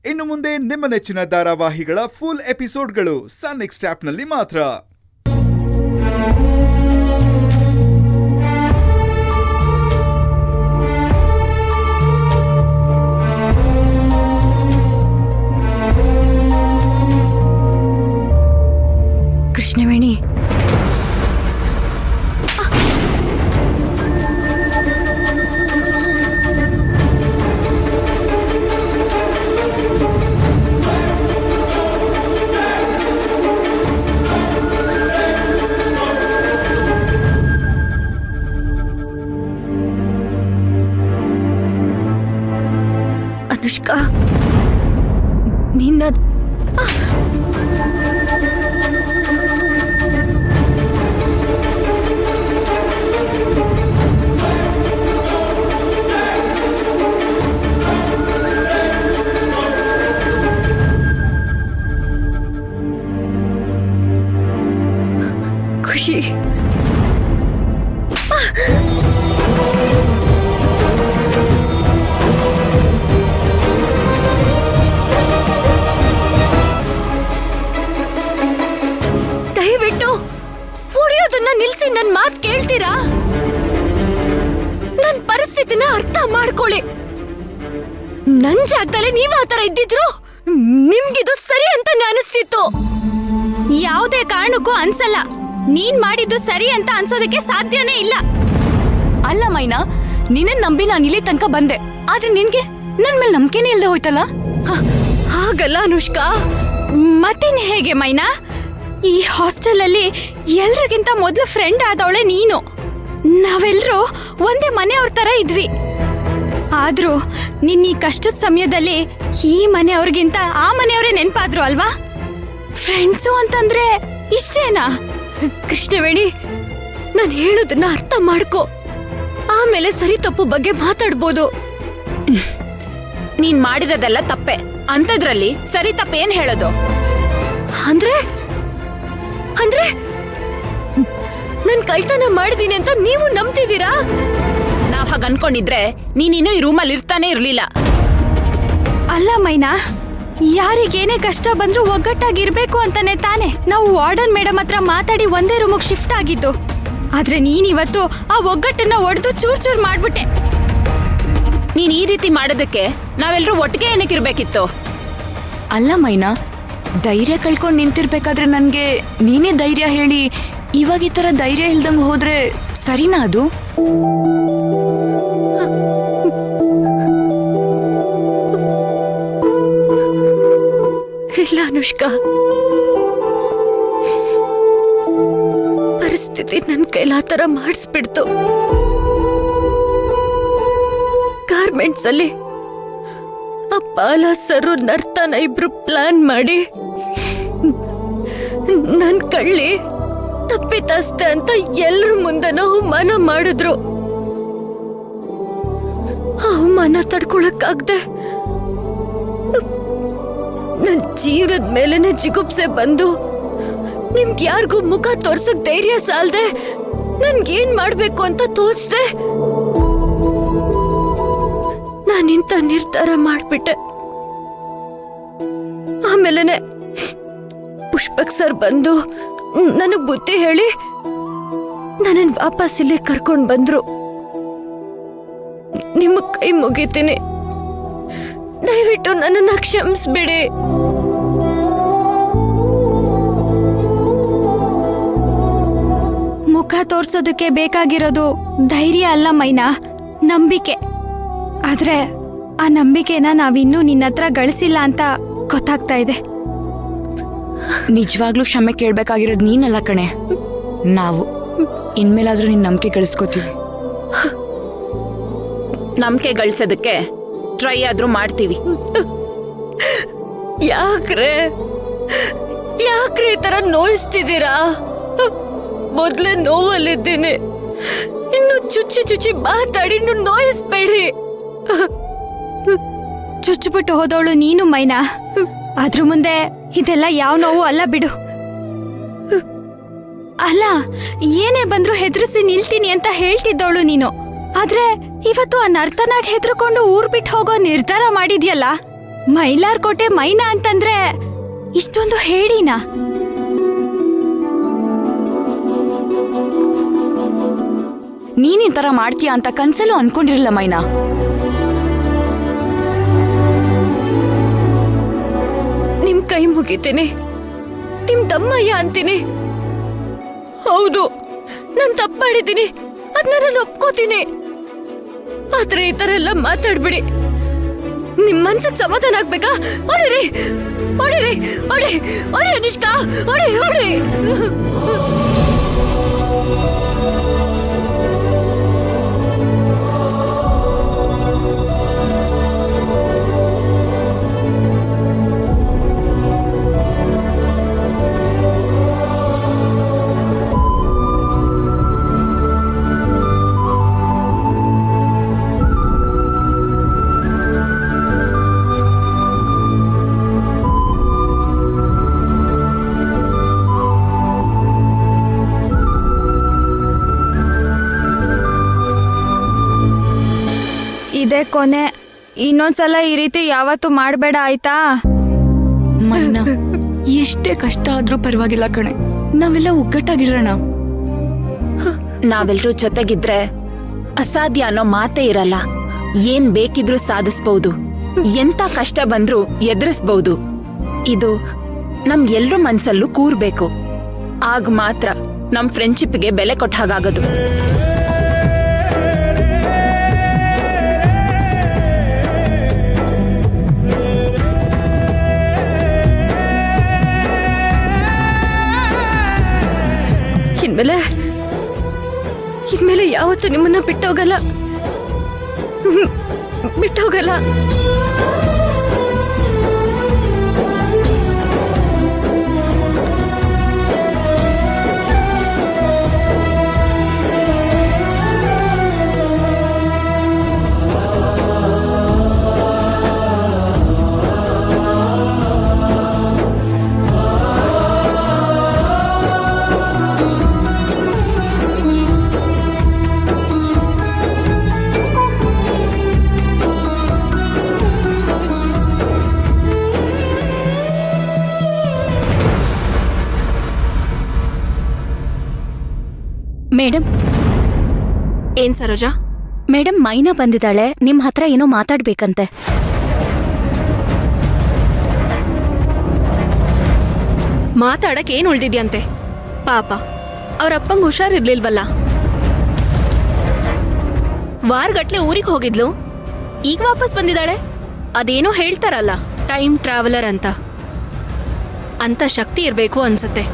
ಇನ್ನು ಮುಂದೆ ನಿಮ್ಮ ನೆಚ್ಚಿನ ಧಾರಾವಾಹಿಗಳ ಫುಲ್ ಎಪಿಸೋಡ್ಗಳು ಸನ್ ನೆಕ್ಸ್ಟ್ ಆಪ್ನಲ್ಲಿ ಮಾತ್ರ. ಕೃಷ್ಣವೇಣಿ, ಅನುಷ್ಕಾ, ನಿನ್ನ ಖುಷಿ ದಯವಿಟ್ಟು ಹೊಡೆಯೋದನ್ನ ನಿಲ್ಸಿ ನನ್ ಮಾತ್ ಕೇಳ್ತೀರಾ? ನನ್ ಪರಿಸ್ಥಿತಿನ ಅರ್ಥ ಮಾಡ್ಕೊಳ್ಳಿ. ನನ್ ಜಾಗದಲ್ಲಿ ನೀವ್ ಆತರ ಇದ್ದಿದ್ರು ನಿಮ್ಗಿದು ಸರಿ ಅಂತ ಅನಿಸ್ತಿತ್ತು. ಯಾವುದೇ ಕಾರಣಕ್ಕೂ ಅನ್ಸಲ್ಲ. ನೀನ್ ಮಾಡಿದ್ದು ಸರಿ ಅಂತ ಅನ್ಸೋದಕ್ಕೆ ಸಾಧ್ಯನೇ ಇಲ್ಲ. ಅಲ್ಲ ಮೈನಾ, ನಿನ್ನ ನಂಬಿ ನಾನು ಇಲ್ಲಿ ತನಕ ಬಂದೆ, ಆದ್ರೆ ನಿನ್ಗೆ ನನ್ ಮೇಲೆ ನಂಬಿಕೆನೇ ಇಲ್ಲದೆ ಹೋಯ್ತಲ್ಲ. ಹಾಗಲ್ಲ ಅನುಷ್ಕಾ. ಮತ್ತೇನ್ ಹೇಗೆ ಮೈನಾ? ಈ ಹಾಸ್ಟೆಲ್ ಅಲ್ಲಿ ಎಲ್ರಿಗಿಂತ ಮೊದಲು ಫ್ರೆಂಡ್ ಆದವಳೆ ನೀನು. ನಾವೆಲ್ಲರೂ ಒಂದೇ ಮನೆಯವ್ರ ತರ ಇದ್ವಿ. ಆದ್ರೂ ನಿನ್ನ ಈ ಕಷ್ಟದ ಸಮಯದಲ್ಲಿ ಈ ಮನೆಯವ್ರಿಗಿಂತ ಆ ಮನೆಯವರೇ ನೆನ್ಪಾದ್ರು ಅಲ್ವಾ? ಫ್ರೆಂಡ್ಸು ಅಂತಂದ್ರೆ ಇಷ್ಟೇನಾ? ಕೃಷ್ಣವೇಣಿ, ನಾನು ಹೇಳೋದನ್ನ ಅರ್ಥ ಮಾಡ್ಕೋ. ಆಮೇಲೆ ಸರಿ ತಪ್ಪು ಬಗ್ಗೆ ಮಾತಾಡ್ಬೋದು. ನೀನ್ ಮಾಡಿರೋದೆಲ್ಲ ತಪ್ಪೆ. ಅಂತದ್ರಲ್ಲಿ ಸರಿ ತಪ್ಪೇನ್ ಹೇಳೋದು? ಅಂದ್ರೆ ಅಂದ್ರೆ ನನ್ ಕಳ್ತನ ಮಾಡಿದೀನಿ ಅಂತ ನೀವು ನಂಬ್ತಿದ್ದೀರಾ? ನಾವ್ ಹಾಗ ಅನ್ಕೊಂಡಿದ್ರೆ ನೀನಿನ್ನೂ ಈ ರೂಮಲ್ಲಿ ಇರ್ತಾನೆ ಇರ್ಲಿಲ್ಲ. ಅಲ್ಲ ಮೈನಾ, ಯಾರಿಗೇನೇ ಕಷ್ಟ ಬಂದ್ರೂ ಒಗ್ಗಟ್ಟಾಗಿರ್ಬೇಕು ಅಂತಾನೆ ತಾನೆ ನಾವು ವಾರ್ಡನ್ ಮೇಡಮ್ ಹತ್ರ ಮಾತಾಡಿ ಒಂದೇ ರೂಮಿಗೆ ಶಿಫ್ಟ್ ಆಗಿದ್ದು. ಆದ್ರೆ ನೀನಿವತ್ತು ಆ ಒಗ್ಗಟ್ಟನ್ನ ಒಡೆದು ಚೂರ್ ಚೂರ್ ಮಾಡ್ಬಿಟ್ಟೆ. ನೀನ್ ಈ ರೀತಿ ಮಾಡೋದಕ್ಕೆ ನಾವೆಲ್ಲರೂ ಒಟ್ಟಿಗೆ ಏನಕ್ಕಿರ್ಬೇಕಿತ್ತು? ಅಲ್ಲ ಮೈನಾ, ಧೈರ್ಯ ಕಳ್ಕೊಂಡು ನಿಂತಿರ್ಬೇಕಾದ್ರೆ ನನ್ಗೆ ನೀನೇ ಧೈರ್ಯ ಹೇಳಿ ಇವಾಗ ಈ ತರ ಧೈರ್ಯ ಇಲ್ದಂಗ್ ಹೋದ್ರೆ ಸರಿನಾ ಅದು? ಇಲ್ಲ ಅನುಷ್ಕಾ, ಪರಿಸ್ಥಿತಿ ನನ್ ಕೈಲ ಆ ತರ ಮಾಡಿಸ್ಬಿಡ್ತು. ಗಾರ್ಮೆಂಟ್ಸ್ ಅಲ್ಲಿ ಅಪ್ಪಾಲ ಸರು ನರ್ತನ ಇಬ್ರು ಪ್ಲಾನ್ ಮಾಡಿ ನನ್ ಕಳ್ಳಿ ತಪ್ಪಿತಸ್ತೆ ಅಂತ ಎಲ್ರ ಮುಂದೆನೂ ಅವಮಾನ ಮಾಡಿದ್ರು. ಅವಮಾನ ತಡ್ಕೊಳಕ್ಕಾಗ್ದೆ ನನ್ ಜೀವನದ ಮೇಲೆನೆ ಜಿಗುಪ್ಸೆ ಬಂದು ನಿಮ್ಗೆ ಯಾರಿಗೂ ಮುಖ ತೋರ್ಸಕ್ ಧೈರ್ಯ ಸಾಲ್ದೆ ನನ್ಗೇನ್ ಮಾಡ್ಬೇಕು ಅಂತ ತೋಚ್ದೆ ನಾನಿಂತ ನಿರ್ಧಾರ ಮಾಡ್ಬಿಟ್ಟೆ. ಆಮೇಲೆನೆ ಪುಷ್ಪಕ್ ಸರ್ ಬಂದು ನನಗ್ ಬುದ್ಧಿ ಹೇಳಿ ನನ್ನನ್ ವಾಪಸ್ ಇಲ್ಲಿ ಕರ್ಕೊಂಡ್ ಬಂದ್ರು. ನಿಮ್ಮ ಕೈ ಮುಗಿತೀನಿ, ದಯವಿಟ್ಟು ನನ್ನನ್ನ ಕ್ಷಮಿಸ್ಬಿಡಿ. ಮುಖ ತೋರ್ಸೋದಕ್ಕೆ ಬೇಕಾಗಿರೋದು ಧೈರ್ಯ ಅಲ್ಲ ಮೈನಾ, ನಂಬಿಕೆ. ಆದ್ರೆ ಆ ನಂಬಿಕೆನ ನಾವಿನ್ನೂ ನಿನ್ನ ಹತ್ರ ಗಳಿಸಿಲ್ಲ ಅಂತ ಗೊತ್ತಾಗ್ತಾ ಇದೆ. ನಿಜವಾಗ್ಲೂ ಕ್ಷಮೆ ಕೇಳ್ಬೇಕಾಗಿರೋದು ನೀನಲ್ಲ ಕಣೆ, ನಾವು. ಇನ್ಮೇಲಾದ್ರೂ ನಿನ್ ನಂಬಿಕೆ ಗಳಿಸ್ಕೋತೀವಿ. ನಂಬಿಕೆ ಗಳಿಸೋದಕ್ಕೆ ಟ್ರೈ ಆದ್ರೂ ಮಾಡ್ತೀವಿ. ಯಾಕ್ರೆ ಈ ತರ ನೋಯಿಸ್ತಿದ್ದೀರಾ? ಮೊದ್ಲೇ ನೋವಲ್ಲಿದ್ದೀನಿ, ಇನ್ನು ಚುಚ್ಚಿ ಮಾತಾಡಿ ನೋಯಿಸ್ಬೇಡಿ. ಚುಚ್ಚಿಬಿಟ್ಟು ಹೋದವಳು ನೀನು ಮೈನಾ. ಅದ್ರ ಮುಂದೆ ಇದೆಲ್ಲ ಯಾವ ನೋವು ಅಲ್ಲ ಬಿಡು. ಅಲ್ಲ, ಏನೇ ಬಂದ್ರು ಹೆದರಿಸಿ ನಿಲ್ತೀನಿ ಅಂತ ಹೇಳ್ತಿದ್ದವಳು ನೀನು. ಆದ್ರೆ ಇವತ್ತು ಆ ನರ್ತನಾಗ್ ಹೆದರ್ಕೊಂಡು ಊರ್ ಬಿಟ್ಟು ಹೋಗೋ ನಿರ್ಧಾರ ಮಾಡಿದ್ಯಲ್ಲ, ಮೈಲಾರ್ಕೋಟೆ ಮೈನಾ ಅಂತಂದ್ರೆ ಇಷ್ಟೊಂದು ಹೇಳಿನಾ? ನೀನ್ ಈ ತರ ಮಾಡ್ತೀಯ ಅಂತ ಕನ್ಸಲ್ಲೂ ಅನ್ಕೊಂಡಿರಲಿಲ್ಲ ಮೈನಾ. ನಿಮ್ ಕೈ ಮುಗಿತೀನಿ, ನಿಮ್ ತಮ್ಮಯ್ಯ ಅಂತೀನಿ. ಹೌದು, ನಾನ್ ತಪ್ಪು ಮಾಡಿದ್ದೀನಿ, ಅದನ್ನ ನಾನು ಒಪ್ಕೋತೀನಿ. ಆದ್ರೆ ಈ ತರ ಎಲ್ಲ ಮಾತಾಡ್ಬಿಡಿ. ನಿಮ್ ಮನ್ಸಿಗೆ ಸಮಾಧಾನ ಆಗ್ಬೇಕಾ? ಹೊಡಿರಿ ಹೊಡಿರಿ ಹೊಡಿ ಹೊಡಿ ಅನುಷ್ಕಾ, ಹೊಡಿ ಹೊಡಿ. ಇದೇ ಕೊನೆ. ಇನ್ನೊಂದ್ಸಲ ಈ ರೀತಿ ಯಾವತ್ತೂ ಮಾಡ್ಬೇಡ ಆಯ್ತಾ? ಮೈನಾ, ಎಷ್ಟೇ ಕಷ್ಟ ಆದ್ರೂ ಪರವಾಗಿಲ್ಲ ಕಣೆ, ನಾವೆಲ್ಲ ಒಗ್ಗಟ್ಟಾಗಿರೋಣ. ನಾವೆಲ್ರೂ ಜೊತೆಗಿದ್ರೆ ಅಸಾಧ್ಯ ಅನ್ನೋ ಮಾತೇ ಇರಲ್ಲ. ಏನ್ ಬೇಕಿದ್ರೂ ಸಾಧಿಸ್ಬಹುದು, ಎಂತ ಕಷ್ಟ ಬಂದ್ರೂ ಎದುರಿಸ್ಬಹುದು. ಇದು ನಮ್ ಎಲ್ರ ಮನ್ಸಲ್ಲೂ ಕೂರ್ಬೇಕು. ಆಗ ಮಾತ್ರ ನಮ್ ಫ್ರೆಂಡ್ಶಿಪ್ಗೆ ಬೆಲೆ ಕೊಟ್ಟ ಹಾಗಾಗದು. ಇನ್ಮೇಲೆ ಯಾವತ್ತೂ ನಿಮ್ಮನ್ನ ಬಿಟ್ಟೋಗಲ್ಲ, ಬಿಟ್ಟೋಗಲ್ಲ. ಮೇಡಮ್. ಏನ್ ಸರೋಜಾ? ಮೇಡಮ್, ಮೈನಾ ಬಂದಿದ್ದಾಳೆ, ನಿಮ್ ಹತ್ರ ಏನೋ ಮಾತಾಡ್ಬೇಕಂತೆ. ಮಾತಾಡಕ್ ಏನ್ ಉಳ್ದಿದ್ಯಂತೆ? ಪಾಪ ಅವ್ರಪ್ಪಂಗ್ ಹುಷಾರಿರ್ಲಿಲ್ವಲ್ಲ. ವಾರಗಟ್ಲೆ ಊರಿಗೆ ಹೋಗಿದ್ಲು, ಈಗ ವಾಪಸ್ ಬಂದಿದ್ದಾಳೆ. ಅದೇನೋ ಹೇಳ್ತಾರಲ್ಲ, ಟೈಮ್ ಟ್ರಾವೆಲರ್ ಅಂತ ಶಕ್ತಿ ಇರ್ಬೇಕು ಅನ್ಸತ್ತೆ.